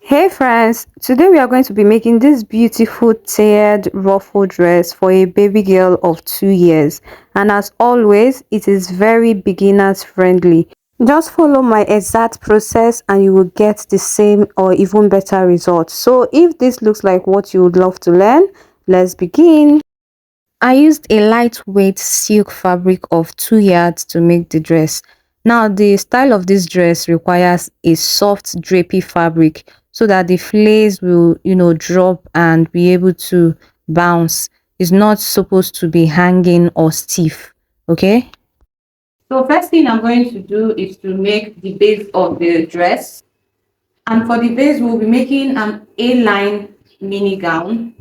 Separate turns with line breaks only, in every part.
Hey friends, today we are going to be making this beautiful tiered ruffle dress for a baby girl of 2 years, and as always it is very beginners friendly. Just follow my exact process and you will get the same or even better results. So if this looks like what you would love to learn, let's begin. I used a lightweight silk fabric of 2 yards to make the dress. Now the style of this dress requires a soft drapey fabric so that the flares will, drop and be able to bounce. It's not supposed to be hanging or stiff, okay? So first thing I'm going to do is to make the base of the dress. And for the base, we'll be making an A-line mini gown.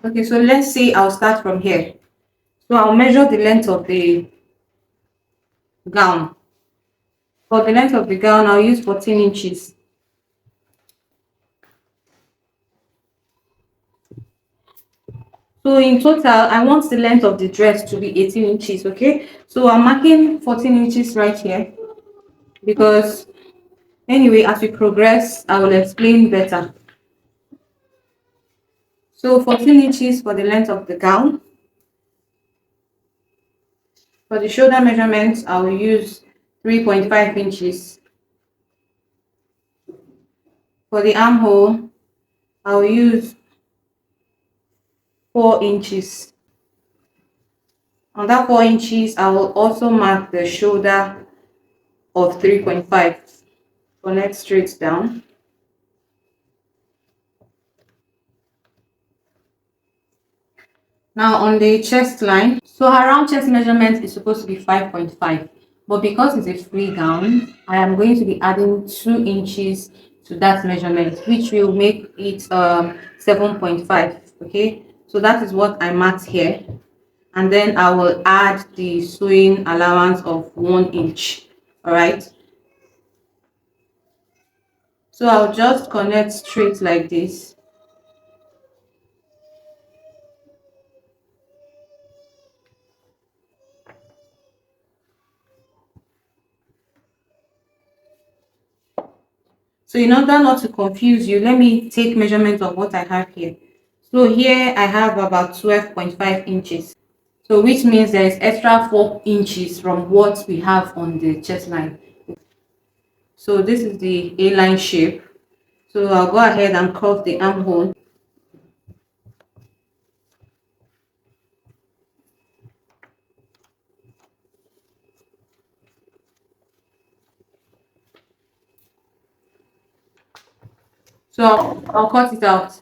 Okay, so let's say I'll start from here. So I'll measure the length of the gown. For the length of the gown, I'll use 14 inches. So in total, I want the length of the dress to be 18 inches, okay? So I'm marking 14 inches right here because anyway, as we progress, I will explain better. So 14 inches for the length of the gown. For the shoulder measurements, I will use 3.5 inches. For the armhole, I will use 4 inches. On that 4 inches, I will also mark the shoulder of 3.5. Connect straight down. Now on the chest line, so her round chest measurement is supposed to be 5.5, but because it's a free gown, I am going to be adding 2 inches to that measurement, which will make it 7.5. Okay, so that is what I marked here, and then I will add the sewing allowance of 1 inch. All right, so I'll just connect straight like this. So in order not to confuse you, let me take measurement of what I have here. So here I have about 12.5 inches. So which means there is extra 4 inches from what we have on the chest line. So this is the A-line shape. So I'll go ahead and curve the armhole. So I'll cut it out.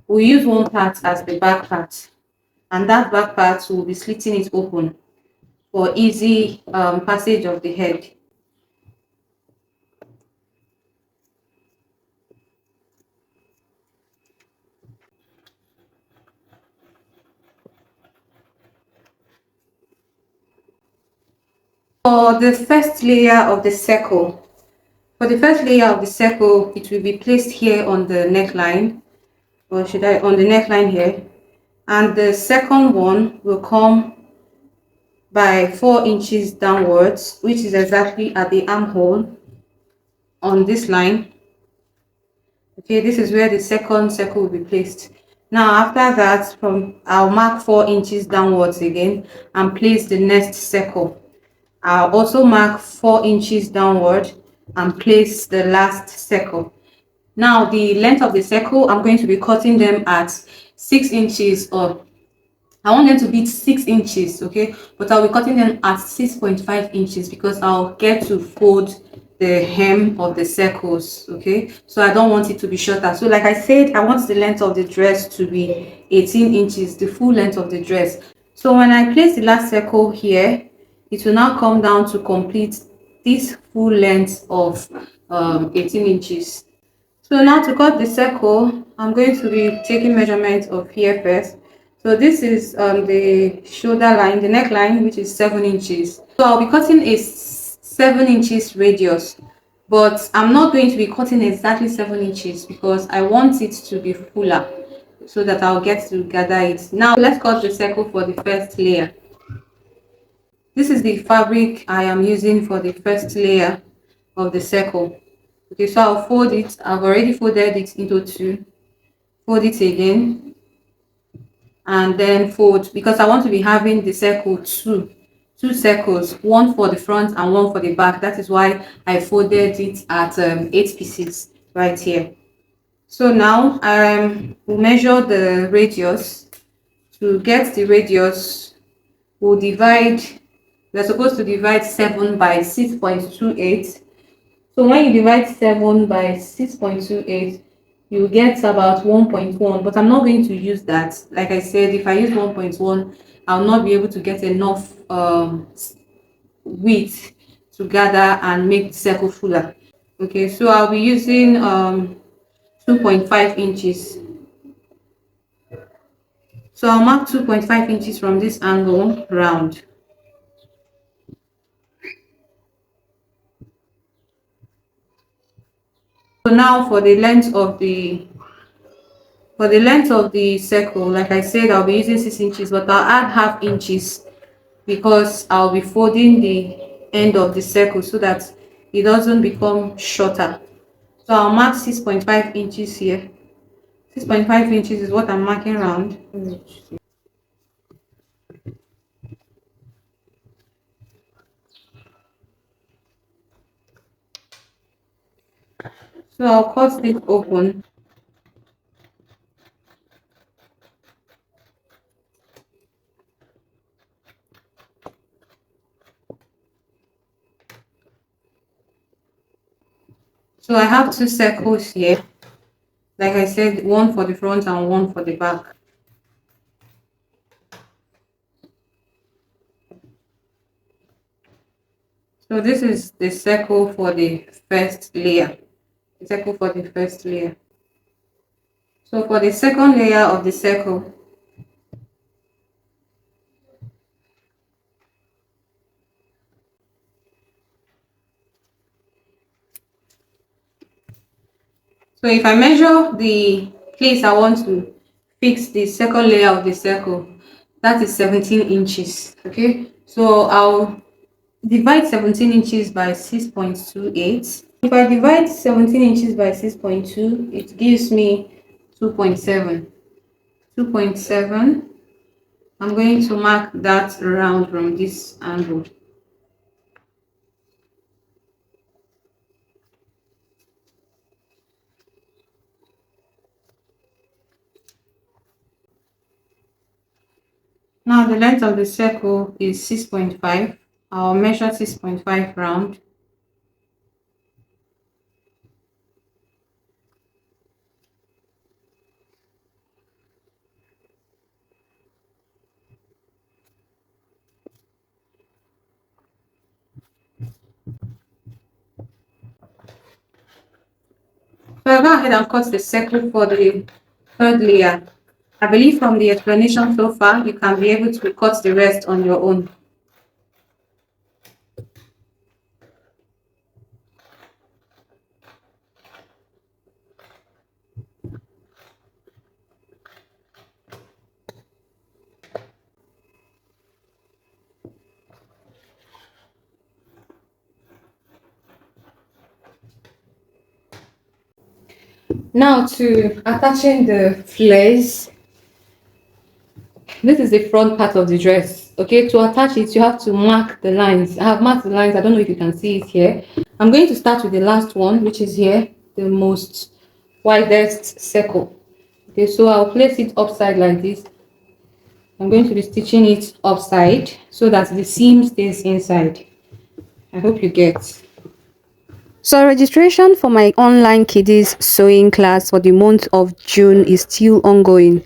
We use one part as the back part, and that back part will be slitting it open for easy passage of the head. For the first layer of the circle, it will be placed here on the neckline, or should I, on the neckline here, and the second one will come by 4 inches downwards, which is exactly at the armhole on this line. Okay, this is where the second circle will be placed. Now after that, I'll mark 4 inches downwards again and place the next circle. I'll also mark 4 inches downward and place the last circle. Now the length of the circle, I'm going to be cutting them at 6 inches, or I want them to be 6 inches, okay? But I'll be cutting them at 6.5 inches because I'll get to fold the hem of the circles, okay? So I don't want it to be shorter. So like I said, I want the length of the dress to be 18 inches, the full length of the dress. So when I place the last circle here, it will now come down to complete this full length of 18 inches. So now to cut the circle, I'm going to be taking measurements of here first. So this is the shoulder line, the neckline, which is 7 inches. So I'll be cutting a 7 inches radius, but I'm not going to be cutting exactly 7 inches because I want it to be fuller so that I'll get to gather it. Now let's cut the circle for the first layer. This is the fabric I am using for the first layer of the circle. Okay, so I'll fold it. I've already folded it into two. Fold it again and then fold, because I want to be having the circle two circles, one for the front and one for the back. That is why I folded it at 8 pieces right here. So now we'll measure the radius. To get the radius, we'll divide. We're supposed to divide 7 by 6.28. So when you divide 7 by 6.28, you get about 1.1, but I'm not going to use that. Like I said, if I use 1.1, I'll not be able to get enough width to gather and make the circle fuller. Okay, so I'll be using 2.5 inches. So I'll mark 2.5 inches from this angle round. So now for the length of the circle, like I said, I'll be using 6 inches, but I'll add half inches because I'll be folding the end of the circle so that it doesn't become shorter. So I'll mark 6.5 inches here. 6.5 inches is what I'm marking round. So I'll cut it open. So I have two circles here. Like I said, one for the front and one for the back. So this is the circle for the first layer. The circle for the first layer. So for the second layer of the circle, so if I measure the place I want to fix the second layer of the circle, that is 17 inches. Okay, so I'll divide 17 inches by 6.28. If I divide 17 inches by 6.2, it gives me 2.7. 2.7. I'm going to mark that round from this angle. Now the length of the circle is 6.5. I'll measure 6.5 round. So I'll go ahead and cut the circle for the third layer. I believe from the explanation so far, you can be able to cut the rest on your own. Now to attaching the flares. This is the front part of the dress. Okay, to attach it, you have to mark the lines. I have marked the lines. I don't know if you can see it here. I'm going to start with the last one, which is here, the most widest circle. Okay, so I'll place it upside like this. I'm going to be stitching it upside so that the seam stays inside. I hope you get.
So registration for my online kiddies sewing class for the month of June is still ongoing.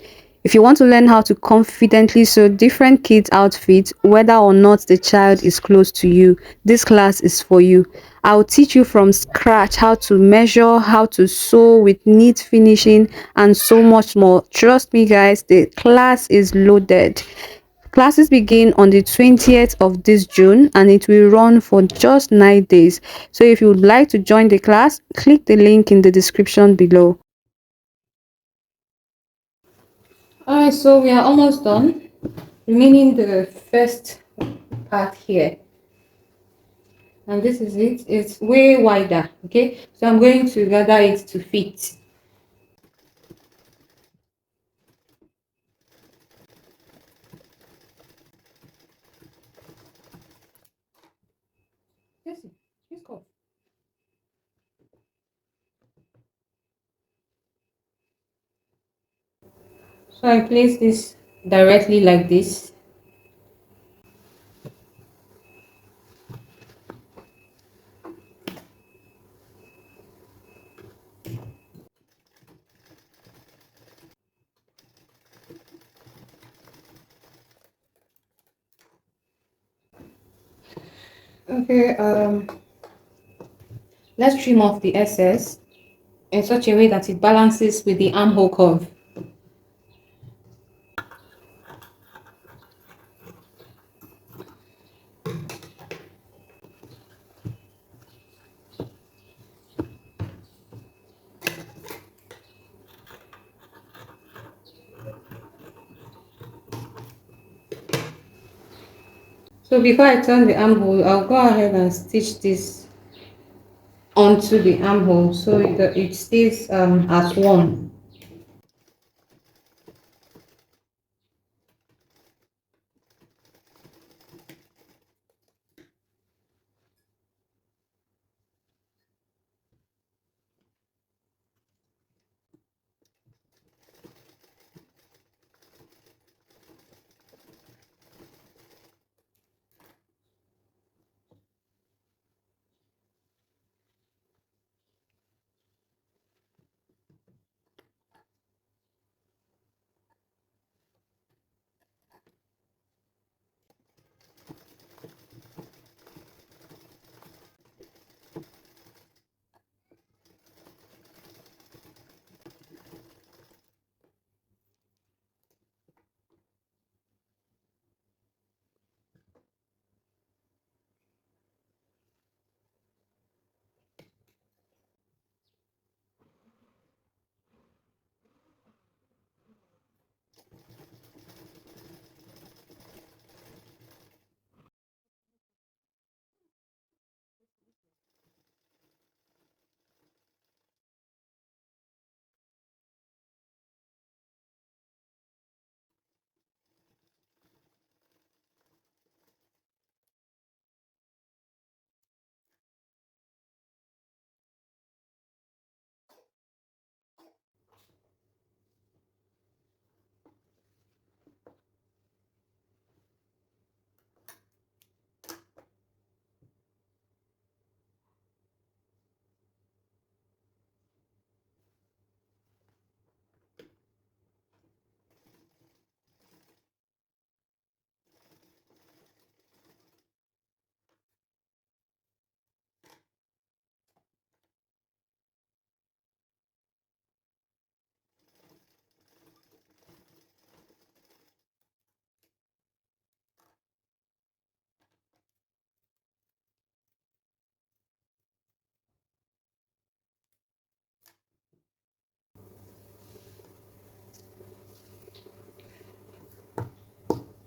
If you want to learn how to confidently sew different kids' outfits, whether or not the child is close to you, this class is for you. I'll teach you from scratch how to measure, how to sew with neat finishing, and so much more. Trust me, guys, the class is loaded. Classes begin on the 20th of this June and it will run for just 9 days. So if you would like to join the class, click the link in the description below.
Alright, so we are almost done. Remaining the first part here. And this is it. It's way wider. Okay, so I'm going to gather it to fit. Yes, let's go. So I place this directly like this. Okay, let's trim off the excess in such a way that it balances with the armhole curve. So before I turn the armhole, I'll go ahead and stitch this onto the armhole so that it stays as one.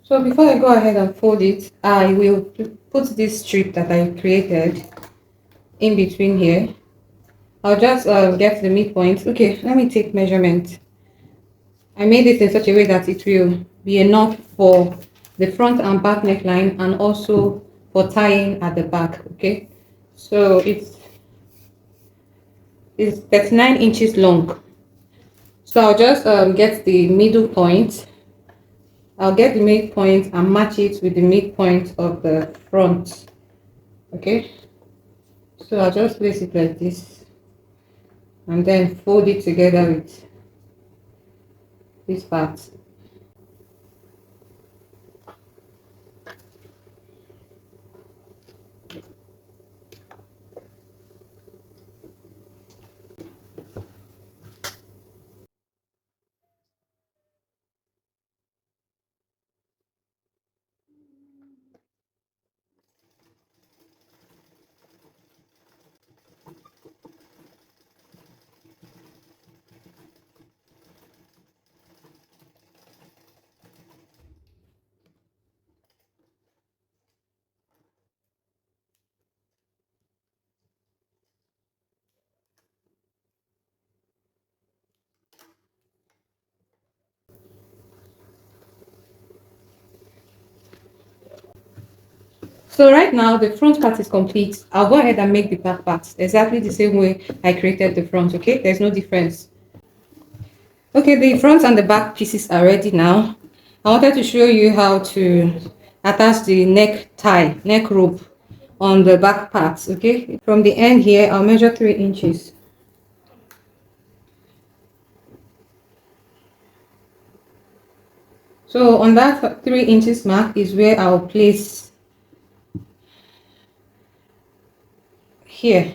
So before I go ahead and fold it, I will put this strip that I created in between here. I'll just get the midpoint. Okay, let me take measurement. I made it in such a way that it will be enough for the front and back neckline and also for tying at the back. Okay, so it's 39 inches long. So I'll just get the middle point. I'll get the midpoint and match it with the midpoint of the front. Okay, so I'll just place it like this and then fold it together with this part. So right now the front part is complete. I'll go ahead and make the back part exactly the same way I created the front. Okay, there's no difference. Okay, the front and the back pieces are ready now. I wanted to show you how to attach the neck rope on the back part. Okay, from the end here I'll measure 3 inches. So on that 3 inches mark is where I'll place here.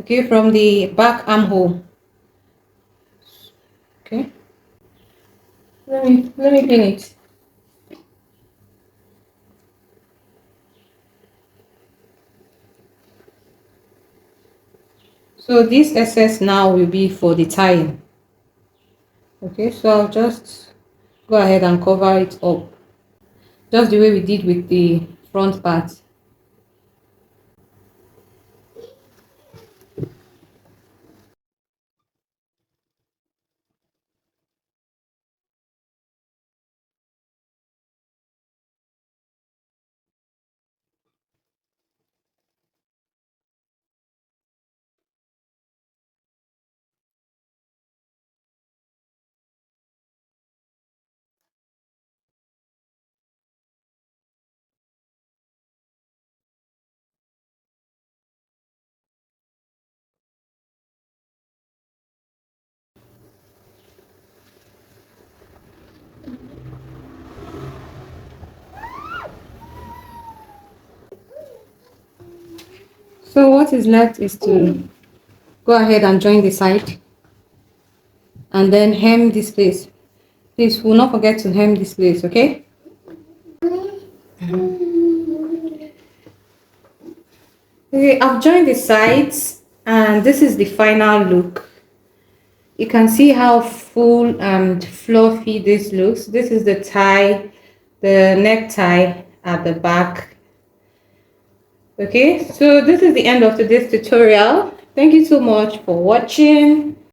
Okay, from the back armhole. Okay, let me pin it. So this excess now will be for the tying. Okay, so I'll just go ahead and cover it up just the way we did with the front part. So what is left is to go ahead and join the side and then hem this place. Please will not forget to hem this place, okay? Okay, I've joined the sides and this is the final look. You can see how full and fluffy this looks. This is the tie, the necktie at the back. Okay, so this is the end of today's tutorial. Thank you so much for watching.